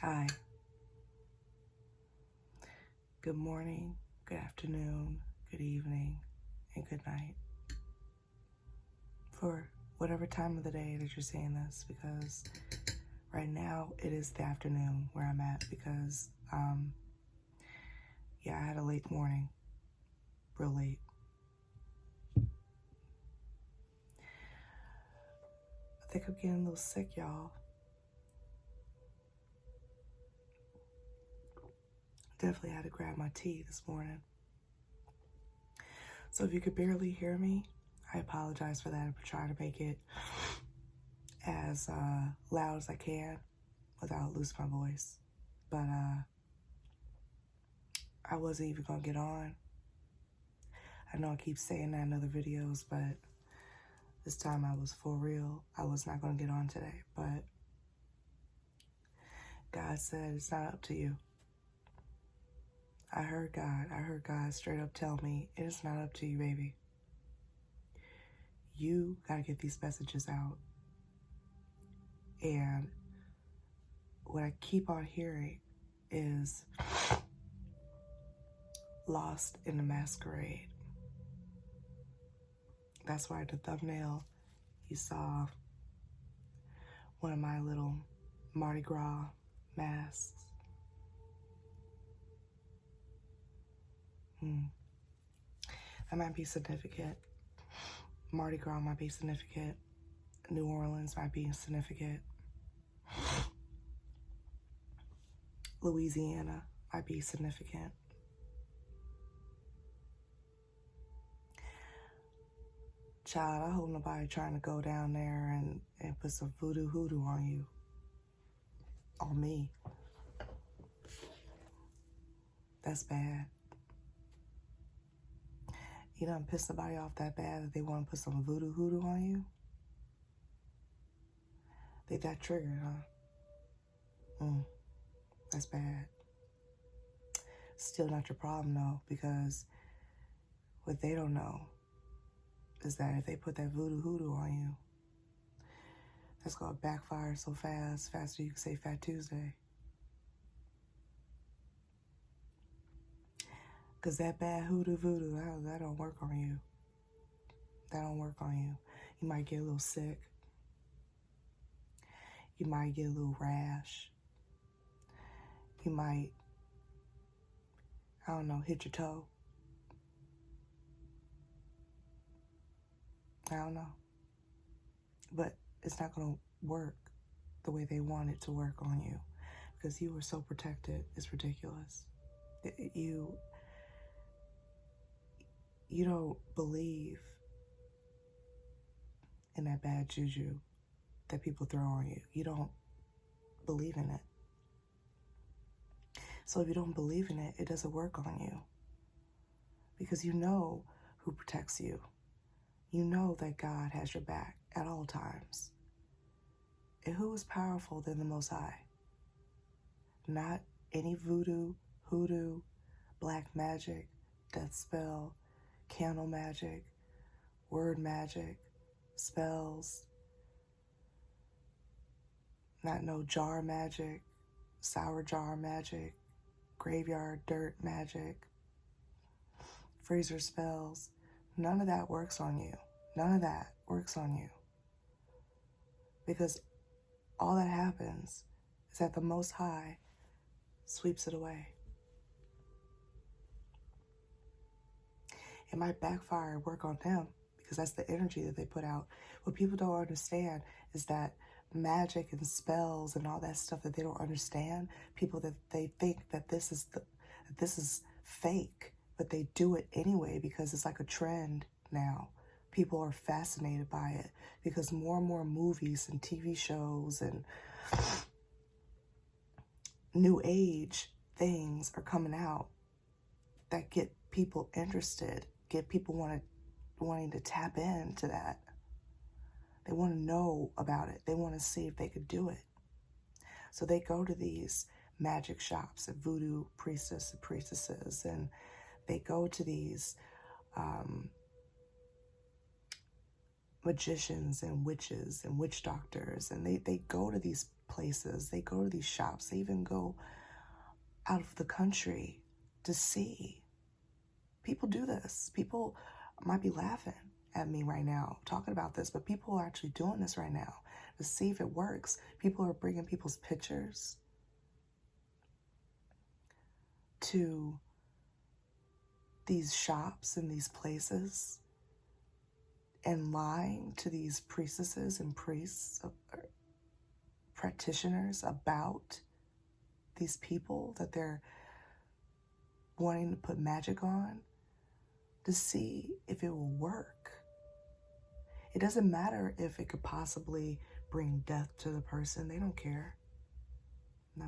Hi. Good morning, good afternoon, good evening, and good night. For whatever time of the day that you're seeing this, because right now it is the afternoon where I'm at because, I had a late morning, real late. I think I'm getting a little sick, y'all. Definitely had to grab my tea this morning. So if you could barely hear me, I apologize for that. I'm trying to make it as loud as I can without losing my voice. But I wasn't even gonna get on. I know I keep saying that in other videos, but this time I was for real. I was not gonna get on today, but God said it's not up to you. I heard God straight up tell me it is not up to you, baby. You gotta get these messages out. And what I keep on hearing is lost in the masquerade. That's why the thumbnail, you saw one of my little Mardi Gras masks. That might be significant. Mardi Gras might be significant. New Orleans might be significant. Louisiana might be significant. Child, I hope nobody trying to go down there and put some voodoo hoodoo on you. On me. That's bad. You done piss somebody off that bad that they want to put some voodoo hoodoo on you? They that triggered, huh? That's bad. Still not your problem, though, because what they don't know is that if they put that voodoo hoodoo on you, that's going to backfire so fast, faster you can say Fat Tuesday. Because that bad hoodoo voodoo, that don't work on you. That don't work on you. You might get a little sick. You might get a little rash. You might, I don't know, hit your toe. I don't know. But it's not going to work the way they want it to work on you. Because you were so protected, it's ridiculous. You don't believe in that bad juju that people throw on you. You don't believe in it. So if you don't believe in it, it doesn't work on you. Because you know who protects you. You know that God has your back at all times. And who is powerful than the Most High? Not any voodoo, hoodoo, black magic, death spell, candle magic, word magic, spells. Not no jar magic, sour jar magic, graveyard dirt magic, freezer spells. None of that works on you. None of that works on you. Because all that happens is that the Most High sweeps it away. It might backfire and work on them because that's the energy that they put out. What people don't understand is that magic and spells and all that stuff that they don't understand, people that they think that this is fake, but they do it anyway because it's like a trend now. People are fascinated by it because more and more movies and TV shows and new age things are coming out that get people interested, get people wanting to tap into that. They want to know about it. They want to see if they could do it. So they go to these magic shops and voodoo priestesses, and they go to these magicians and witches and witch doctors, and they go to these places. They go to these shops. They even go out of the country to see. People do this. People might be laughing at me right now talking about this, but people are actually doing this right now to see if it works. People are bringing people's pictures to these shops and these places and lying to these priestesses and priests, practitioners about these people that they're wanting to put magic on to see if it will work. It doesn't matter if it could possibly bring death to the person. They don't care. No.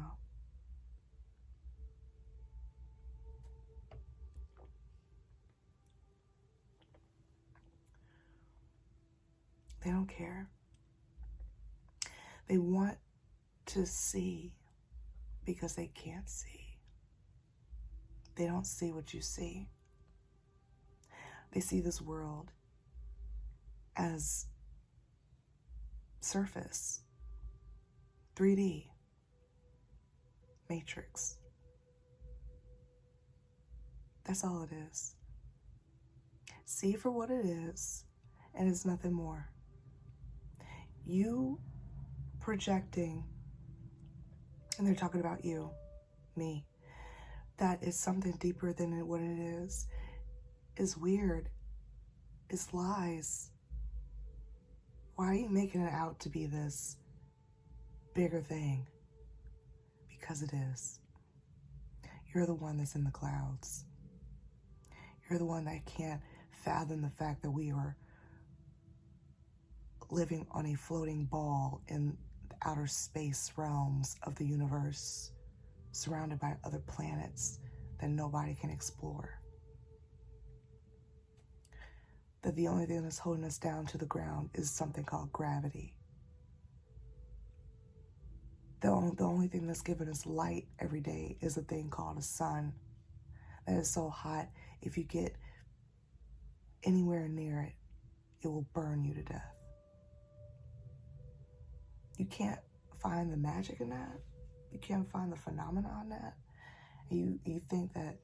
They don't care. They want to see because they can't see. They don't see what you see. They see this world as surface, 3D, matrix. That's all it is. See for what it is, and it's nothing more. You projecting, and they're talking about you, me, that is something deeper than what it is weird, is lies. Why are you making it out to be this bigger thing? Because it is. You're the one that's in the clouds. You're the one that can't fathom the fact that we are living on a floating ball in the outer space realms of the universe, surrounded by other planets that nobody can explore. That the only thing that's holding us down to the ground is something called gravity. The only thing that's giving us light every day is a thing called a sun that is so hot, if you get anywhere near it, it will burn you to death. You can't find the magic in that. You can't find the phenomena in that. You think that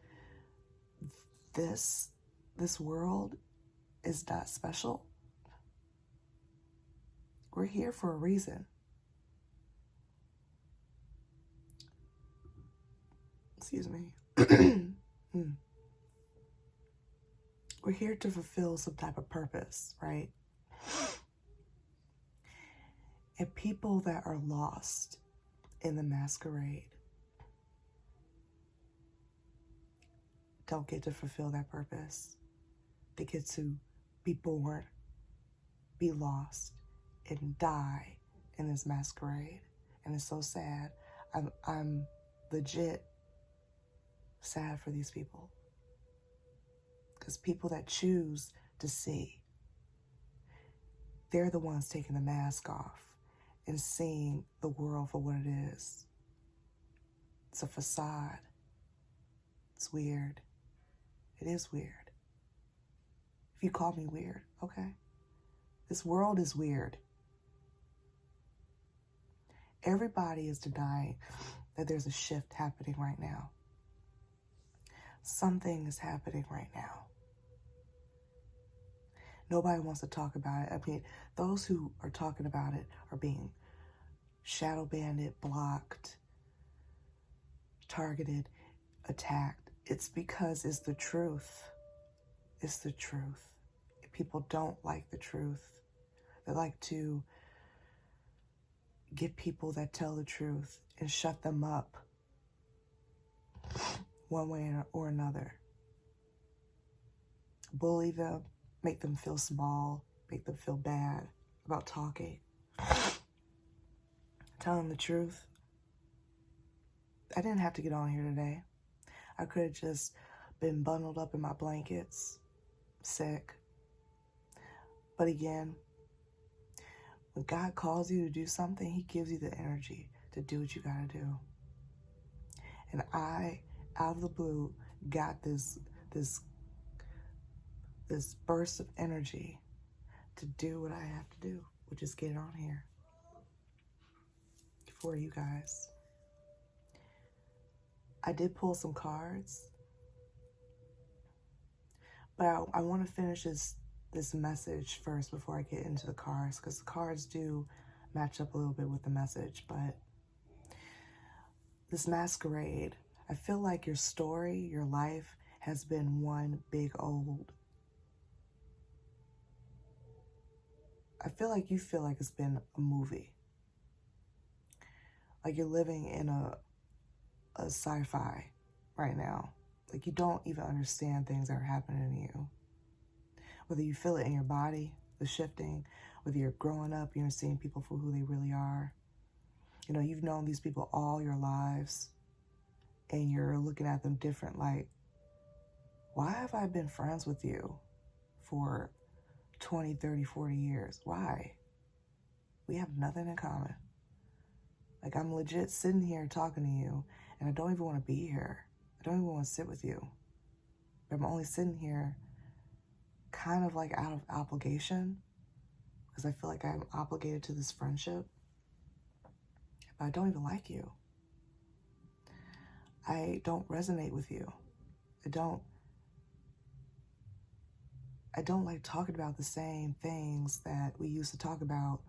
this world is not special? We're here for a reason. Excuse me. We're here to fulfill some type of purpose, right? And people that are lost in the masquerade don't get to fulfill that purpose. They get to be born, be lost, and die in this masquerade. And it's so sad. I'm legit sad for these people. Because people that choose to see, they're the ones taking the mask off and seeing the world for what it is. It's a facade. It's weird. It is weird. If you call me weird, okay? This world is weird. Everybody is denying that there's a shift happening right now. Something is happening right now. Nobody wants to talk about it. I mean, those who are talking about it are being shadow banned, blocked, targeted, attacked. It's because it's the truth. It's the truth. People don't like the truth. They like to get people that tell the truth and shut them up one way or another. Bully them, make them feel small, make them feel bad about talking. Telling the truth. I didn't have to get on here today. I could have just been bundled up in my blankets, sick. But again, when God calls you to do something, he gives you the energy to do what you gotta do. And I, out of the blue, got this burst of energy to do what I have to do, which is get on here. for you guys. I did pull some cards, but I want to finish this message first before I get into the cards, because the cards do match up a little bit with the message. But this masquerade, I feel like your story, your life has been one big old, I feel like you feel like it's been a movie. Like you're living in a sci-fi right now. Like you don't even understand things that are happening to you. Whether you feel it in your body, the shifting, whether you're growing up, you're seeing people for who they really are. You know, you've known these people all your lives and you're looking at them different, like, why have I been friends with you for 20, 30, 40 years? Why? We have nothing in common. Like, I'm legit sitting here talking to you, and I don't even want to be here. I don't even want to sit with you. But I'm only sitting here kind of like out of obligation, because I feel like I'm obligated to this friendship. But I don't even like you. I don't resonate with you. I don't like talking about the same things that we used to talk about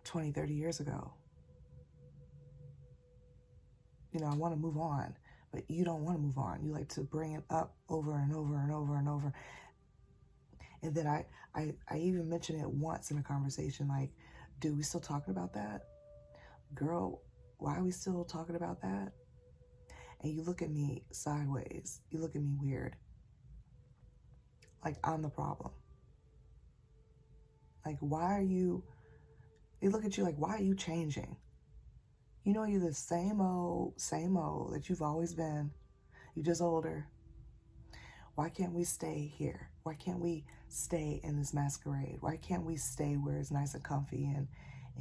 20, 30 years ago. You know, I want to move on, but you don't want to move on. You like to bring it up over and over and over and over. And then I even mentioned it once in a conversation, like, dude, we still talking about that? Girl, why are we still talking about that? And you look at me sideways. You look at me weird. Like I'm the problem. Like, why are you, they look at you like, why are you changing? You know, you're the same old that you've always been. You're just older. Why can't we stay here? Why can't we stay in this masquerade? Why can't we stay where it's nice and comfy and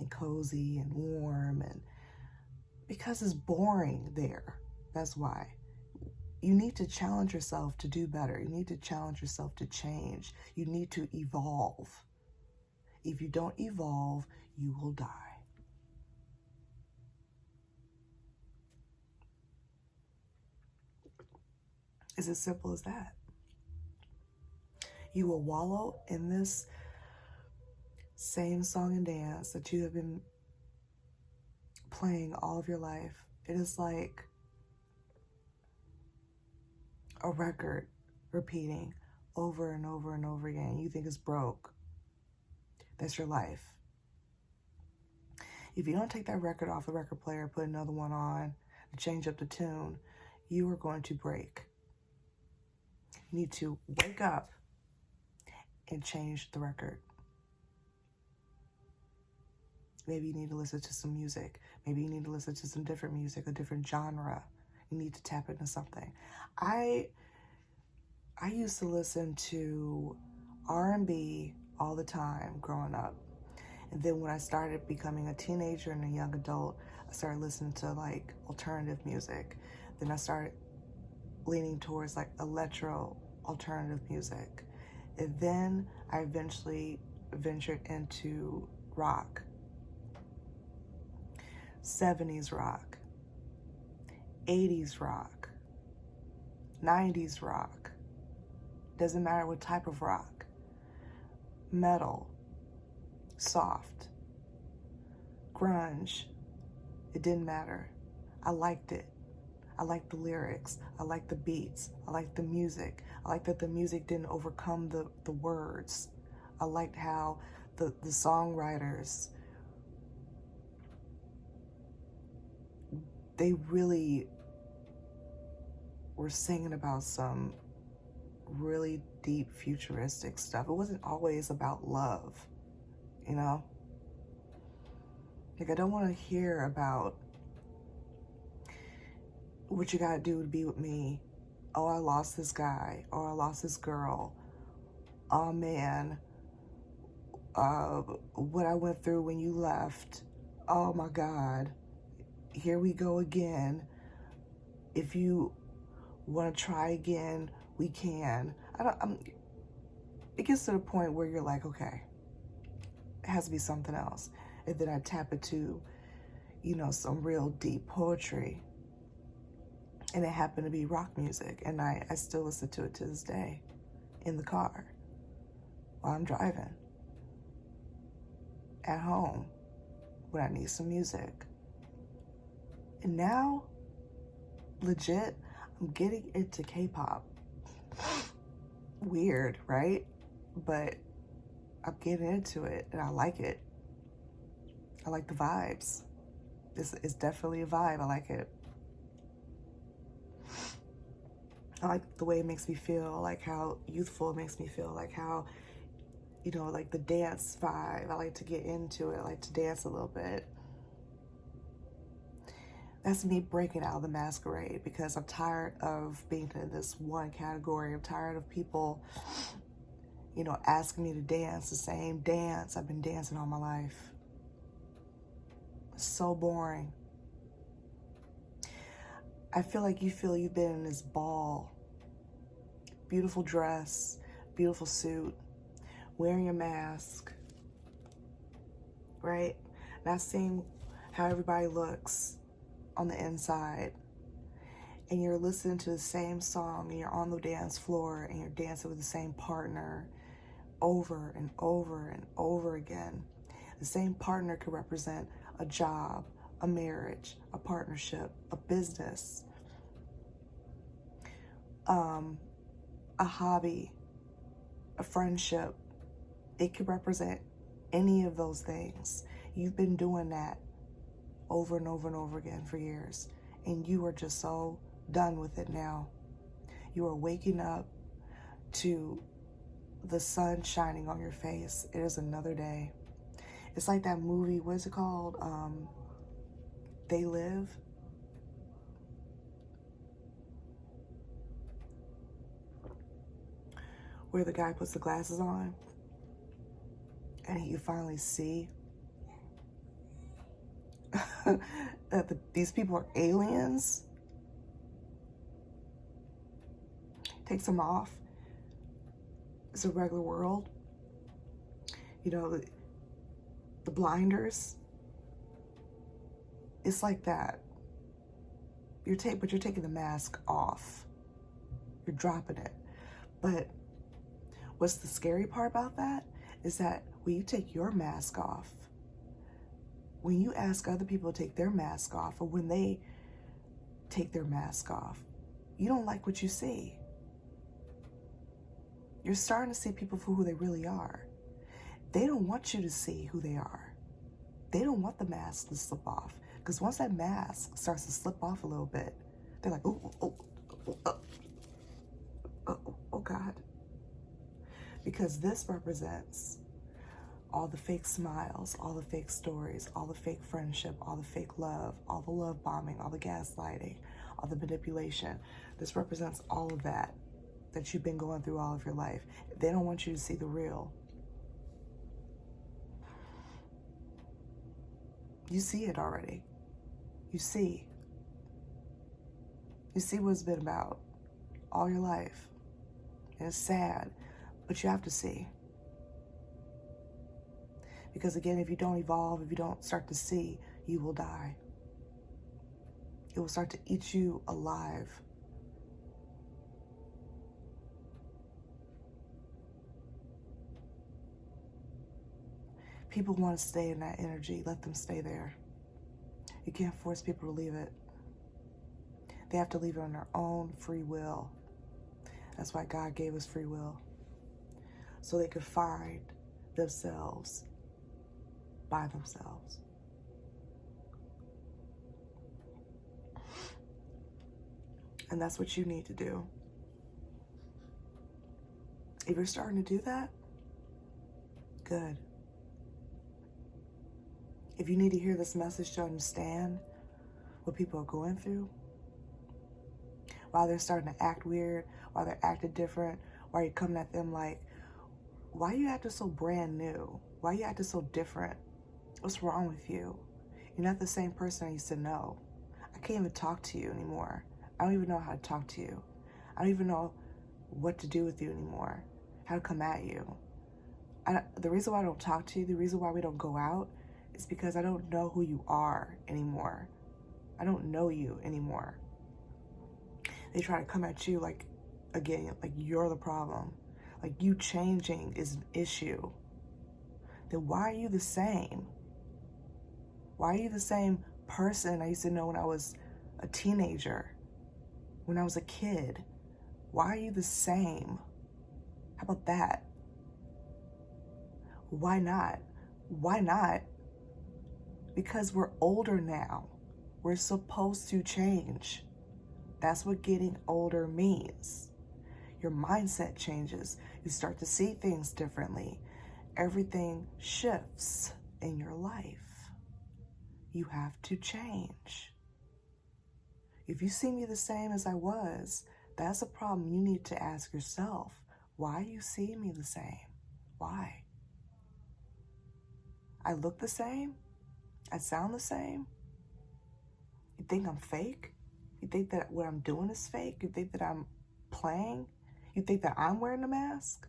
cozy and warm? And because it's boring there. That's why. You need to challenge yourself to do better. You need to challenge yourself to change. You need to evolve. If you don't evolve, you will die. It's as simple as that. You will wallow in this same song and dance that you have been playing all of your life. It is like a record repeating over and over and over again. You think it's broke. That's your life. If you don't take that record off the record player, put another one on, change up the tune, you are going to break. You need to wake up and change the record. Maybe you need to listen to some music. Maybe you need to listen to some different music, a different genre. You need to tap into something. I used to listen to R&B all the time growing up. And then when I started becoming a teenager and a young adult, I started listening to like alternative music. Then I started leaning towards like electro alternative music. And then I eventually ventured into rock. 70s rock, 80s rock, 90s rock. Doesn't matter what type of rock. Metal, soft, grunge. It didn't matter. I liked it. I liked the lyrics. I liked the beats. I liked the music. I liked that the music didn't overcome the words. I liked how the songwriters, they really were singing about some really deep futuristic stuff. It wasn't always about love, you know? Like, I don't want to hear about what you gotta do to be with me. Oh, I lost this guy. Oh, I lost this girl. Oh man, what I went through when you left. Oh my God, here we go again. If you want to try again, we can. It gets to the point where you're like, okay, it has to be something else. And then I tap into, some real deep poetry. And it happened to be rock music. And I still listen to it to this day in the car, while I'm driving, at home, when I need some music. And now, legit, I'm getting into K-pop. Weird, right? But I'm getting into it, and I like it. I like the vibes. It's definitely a vibe. I like it. I like the way it makes me feel, I like how youthful it makes me feel, like how, like the dance vibe. I like to get into it. I like to dance a little bit. That's me breaking out of the masquerade, because I'm tired of being in this one category. I'm tired of people, asking me to dance the same dance I've been dancing all my life. It's so boring. I feel like you've been in this ball. Beautiful dress, beautiful suit, wearing a mask, right? Not seeing how everybody looks on the inside. And you're listening to the same song, and you're on the dance floor, and you're dancing with the same partner over and over and over again. The same partner could represent a job, a marriage, a partnership, a business, a hobby, a friendship. It could represent any of those things. You've been doing that over and over and over again for years, and you are just so done with it now. You are waking up to the sun shining on your face. It is another day. It's like that movie, what is it called? They Live. Where the guy puts the glasses on and you finally see that these people are aliens. Takes them off. It's a regular world. The blinders. It's like that. But you're taking the mask off. You're dropping it. But what's the scary part about that is that when you take your mask off, when you ask other people to take their mask off, or when they take their mask off, you don't like what you see. You're starting to see people for who they really are. They don't want you to see who they are. They don't want the mask to slip off. Because once that mask starts to slip off a little bit, they're like, oh God. Because this represents all the fake smiles, all the fake stories, all the fake friendship, all the fake love, all the love bombing, all the gaslighting, all the manipulation. This represents all of that you've been going through all of your life. They don't want you to see the real. You see it already. You see what it's been about all your life. And it's sad, but you have to see. Because again, if you don't evolve, if you don't start to see, you will die. It will start to eat you alive. People want to stay in that energy. Let them stay there. You can't force people to leave it. They have to leave it on their own free will. That's why God gave us free will. So they could find themselves by themselves. And that's what you need to do. If you're starting to do that, good. If you need to hear this message to understand what people are going through, while they're starting to act weird, while they're acting different, while you're coming at them like, why are you acting so brand new? Why are you acting so different? What's wrong with you? You're not the same person I used to know. I can't even talk to you anymore. I don't even know how to talk to you. I don't even know what to do with you anymore, how to come at you. The reason why I don't talk to you, the reason why we don't go out, It's because I don't know who you are anymore. I don't know you anymore. They try to come at you like, again, like you're the problem. Like you changing is an issue. Then why are you the same? Why are you the same person I used to know when I was a teenager, when I was a kid? Why are you the same? How about that? Why not? Why not? Because we're older now. We're supposed to change. That's what getting older means. Your mindset changes. You start to see things differently. Everything shifts in your life. You have to change. If you see me the same as I was, that's a problem you need to ask yourself. Why you see me the same? Why? I look the same? I sound the same? You think I'm fake? You think that what I'm doing is fake? You think that I'm playing? You think that I'm wearing a mask?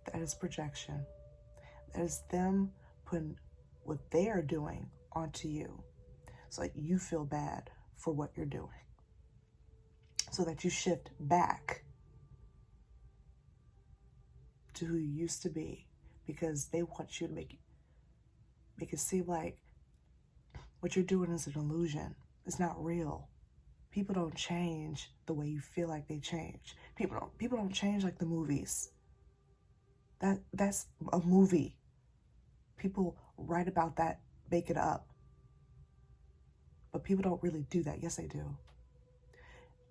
That is projection. That is them putting what they are doing onto you so that you feel bad for what you're doing. So that you shift back to who you used to be, because they want you to make it seem like what you're doing is an illusion. It's not real. People don't change the way you feel like they change. People don't change like the movies. That's a movie. People write about that, make it up. But people don't really do that. Yes, they do.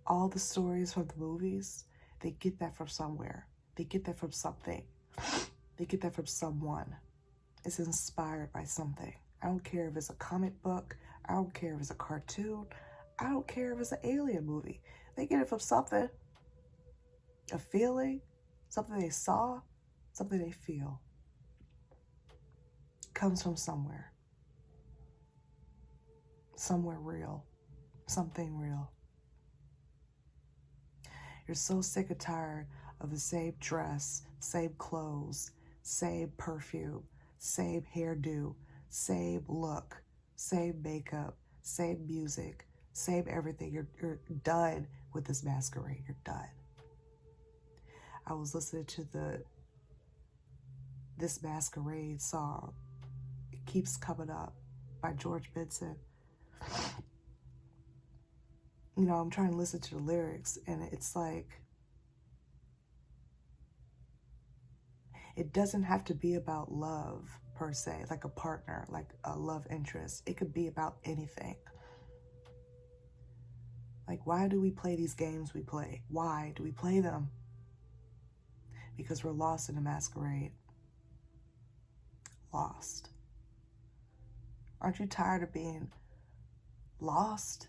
All the stories from the movies, they get that from somewhere. They get that from something. They get that from someone. It's inspired by something. I don't care if it's a comic book. I don't care if it's a cartoon. I don't care if it's an alien movie. They get it from something. A feeling, something they saw, something they feel. Comes from somewhere. Somewhere real. Something real. You're so sick and tired of the same dress, same clothes, same perfume, same hairdo, same look, same makeup, same music, same everything. You're done with this masquerade. You're done. I was listening to this Masquerade song. It keeps coming up by George Benson. You know, I'm trying to listen to the lyrics, and it's like, it doesn't have to be about love per se, like a partner, like a love interest. It could be about anything. Like, why do we play these games we play? Why do we play them? Because we're lost in a masquerade. Lost. Aren't you tired of being lost?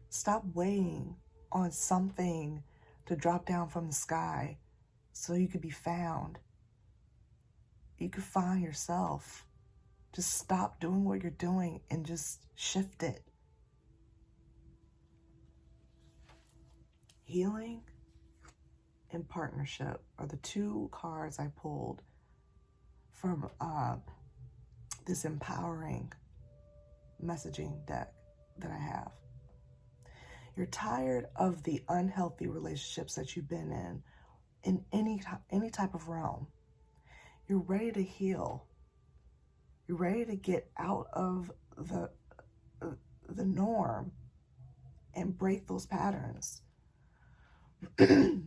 Stop waiting on something to drop down from the sky so you could be found. You could find yourself. Just stop doing what you're doing and just shift it. Healing and partnership are the two cards I pulled from this empowering messaging deck that I have. You're tired of the unhealthy relationships that you've been in any type of realm. You're ready to heal. You're ready to get out of the norm and break those patterns. It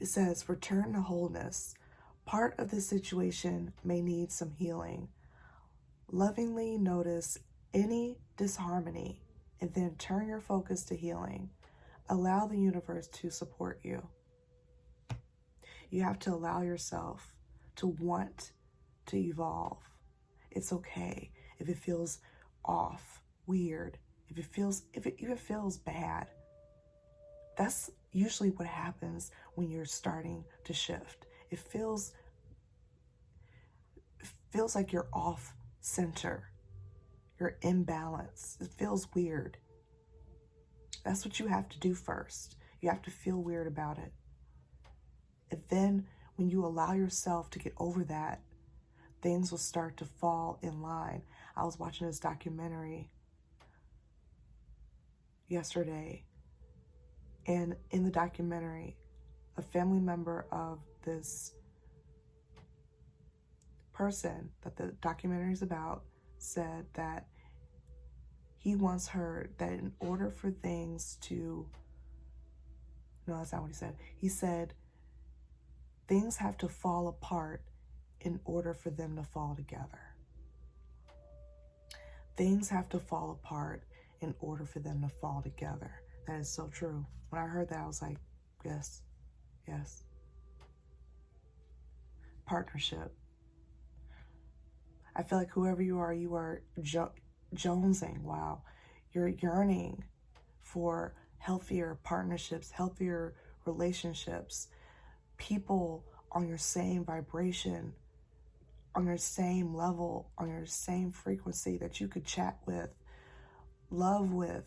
says, return to wholeness. Part of the situation may need some healing. Lovingly notice any disharmony and then turn your focus to healing. Allow the universe to support you. You have to allow yourself to want to evolve. It's okay if it feels off, weird, if it even feels bad. That's usually what happens when you're starting to shift. It feels like you're off center. You're imbalanced. It feels weird. That's what you have to do first. You have to feel weird about it. And then when you allow yourself to get over that, things will start to fall in line. I was watching this documentary yesterday, and in the documentary, a family member of this person that the documentary is about said that he once heard that in order for things to, no, that's not what he said. He said things have to fall apart in order for them to fall together. Things have to fall apart in order for them to fall together. That is so true. When I heard that, I was like, yes, yes. Partnership. I feel like whoever you are jonesing. Wow. You're yearning for healthier partnerships, healthier relationships, people on your same vibration, on your same level, on your same frequency that you could chat with, love with,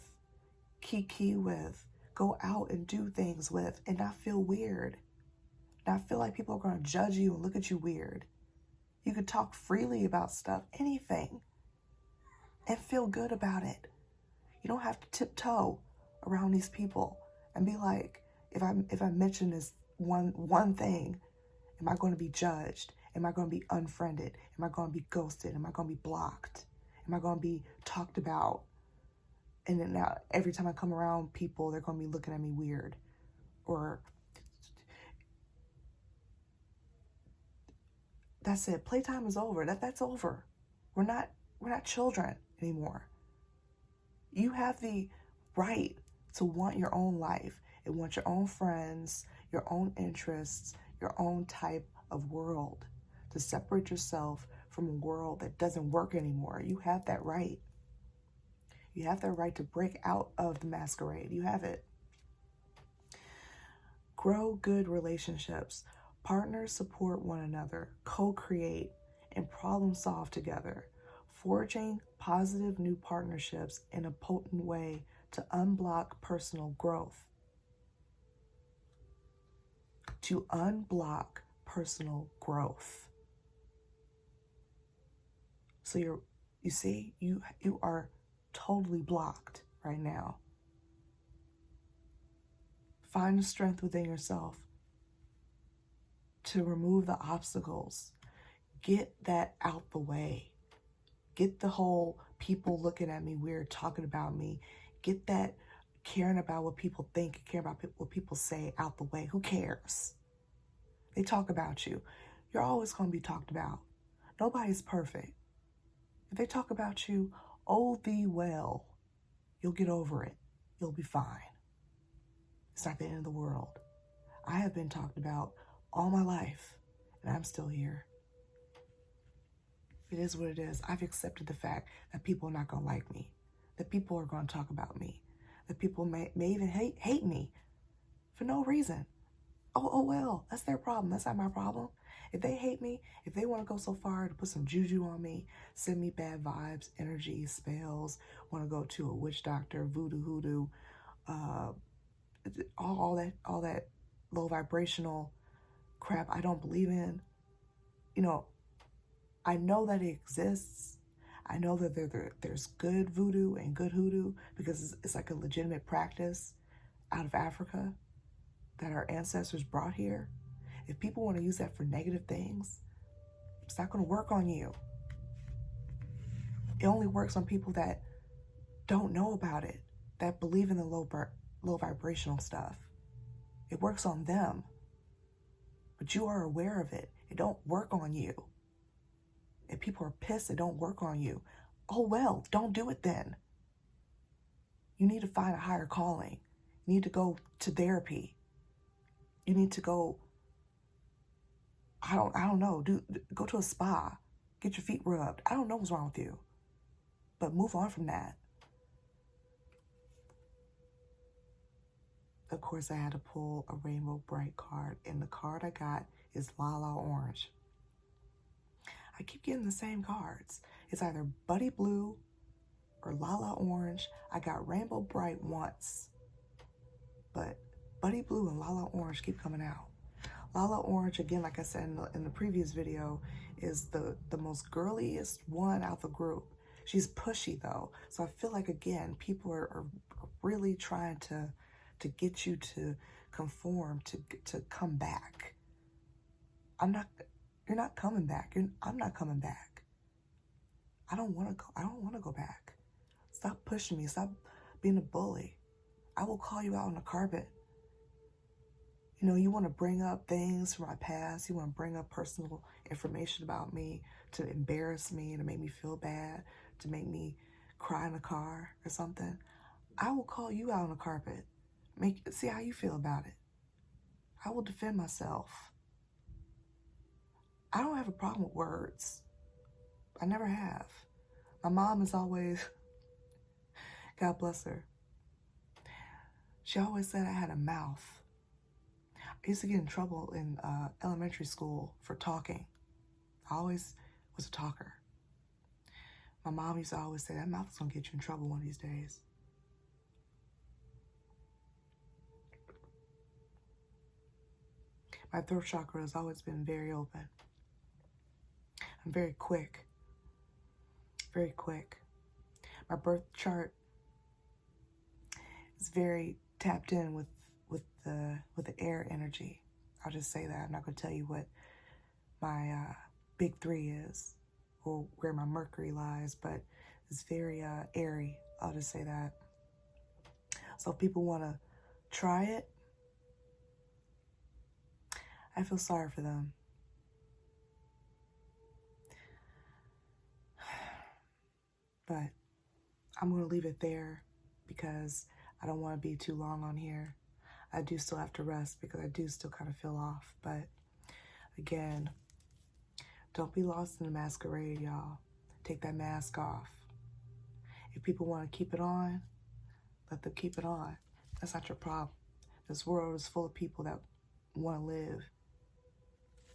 kiki with, go out and do things with, and not feel weird. Not feel like people are going to judge you and look at you weird. You could talk freely about stuff, anything, and feel good about it. You don't have to tiptoe around these people and be like, if I mention this one thing, am I going to be judged? Am I going to be unfriended? Am I going to be ghosted? Am I going to be blocked? Am I going to be talked about? And then now every time I come around people, they're going to be looking at me weird. Or that's it. Playtime is over. That's over. We're not children anymore. You have the right to want your own life and want your own friends, your own interests, your own type of world, to separate yourself from a world that doesn't work anymore. You have that right. You have that right to break out of the masquerade. You have it. Grow good relationships. Partners support one another, co-create, and problem solve together, forging positive new partnerships in a potent way to unblock personal growth. To unblock personal growth. So you see, you are totally blocked right now. Find the strength within yourself to remove the obstacles. Get that out the way. Get the whole people looking at me weird, talking about me. Get that caring about what people think, caring about what people say out the way. Who cares? They talk about you. You're always going to be talked about. Nobody's perfect. If they talk about you, oh thee well, you'll get over it. You'll be fine. It's not the end of the world. I have been talked about all my life, and I'm still here. It is what it is. I've accepted the fact that people are not going to like me, that people are going to talk about me, that people may even hate me for no reason. Oh well, that's their problem. That's not my problem. If they hate me, if they want to go so far to put some juju on me, send me bad vibes, energy, spells, want to go to a witch doctor, voodoo, hoodoo, all that low vibrational crap I don't believe in. You know, I know that it exists. I know that there's good voodoo and good hoodoo because it's like a legitimate practice out of Africa that our ancestors brought here. If people want to use that for negative things, it's not going to work on you. It only works on people that don't know about it, that believe in the low vibrational stuff. It works on them. But you are aware of it. It don't work on you. If people are pissed, it don't work on you. Oh well, don't do it then. You need to find a higher calling. You need to go to therapy. You need to go, I don't know, go to a spa, get your feet rubbed. I don't know what's wrong with you, but move on from that. Of course, I had to pull a Rainbow Bright card, and the card I got is Lala Orange. I keep getting the same cards. It's either Buddy Blue or Lala Orange. I got Rainbow Bright once, but Buddy Blue and Lala Orange keep coming out. Lala Orange, again, like I said in the previous video, is the most girliest one out the group. She's pushy though. So I feel like, again, people are really trying to get you to conform, to come back. You're not coming back. I'm not coming back. I don't want to go back. Stop pushing me. Stop being a bully. I will call you out on the carpet. You know, you want to bring up things from my past. You want to bring up personal information about me to embarrass me, to make me feel bad, to make me cry in the car or something. I will call you out on the carpet. See how you feel about it. I will defend myself. I don't have a problem with words. I never have. My mom is always, God bless her, she always said I had a mouth. I used to get in trouble in elementary school for talking. I always was a talker. My mom used to always say, that mouth is going to get you in trouble one of these days. My throat chakra has always been very open. I'm very quick. Very quick. My birth chart is very tapped in with the air energy. I'll just say that. I'm not going to tell you what my big 3 is or where my Mercury lies, but it's very airy. I'll just say that. So if people want to try it, I feel sorry for them. But I'm going to leave it there because I don't want to be too long on here. I do still have to rest because I do still kind of feel off. But again, don't be lost in the masquerade, y'all. Take that mask off. If people want to keep it on, let them keep it on. That's not your problem. This world is full of people that want to live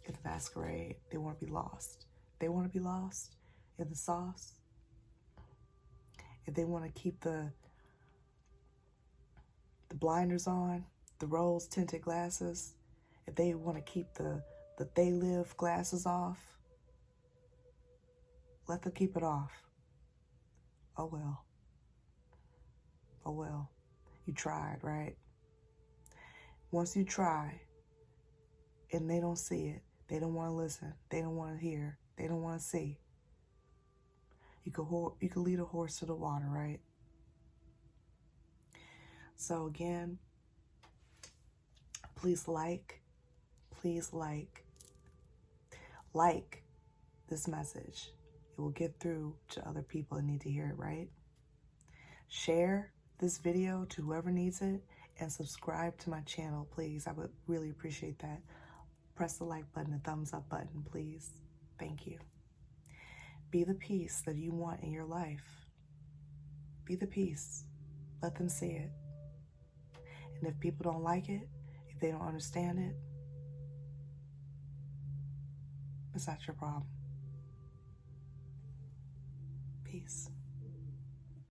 in the masquerade. They want to be lost. They want to be lost in the sauce. If they want to keep the blinders on, the rose tinted glasses, if they want to keep the they live glasses off, let them keep it off. Oh well. Oh well. You tried, right? Once you try and they don't see it, they don't want to listen, they don't want to hear, they don't want to see, you could lead a horse to the water, right? So again, please like this message. It will get through to other people that need to hear it, right? Share this video to whoever needs it and subscribe to my channel, please. I would really appreciate that. Press the like button, the thumbs up button, please. Thank you. Be the peace that you want in your life. Be the peace. Let them see it. And if people don't like it, if they don't understand it, it's not your problem. Peace.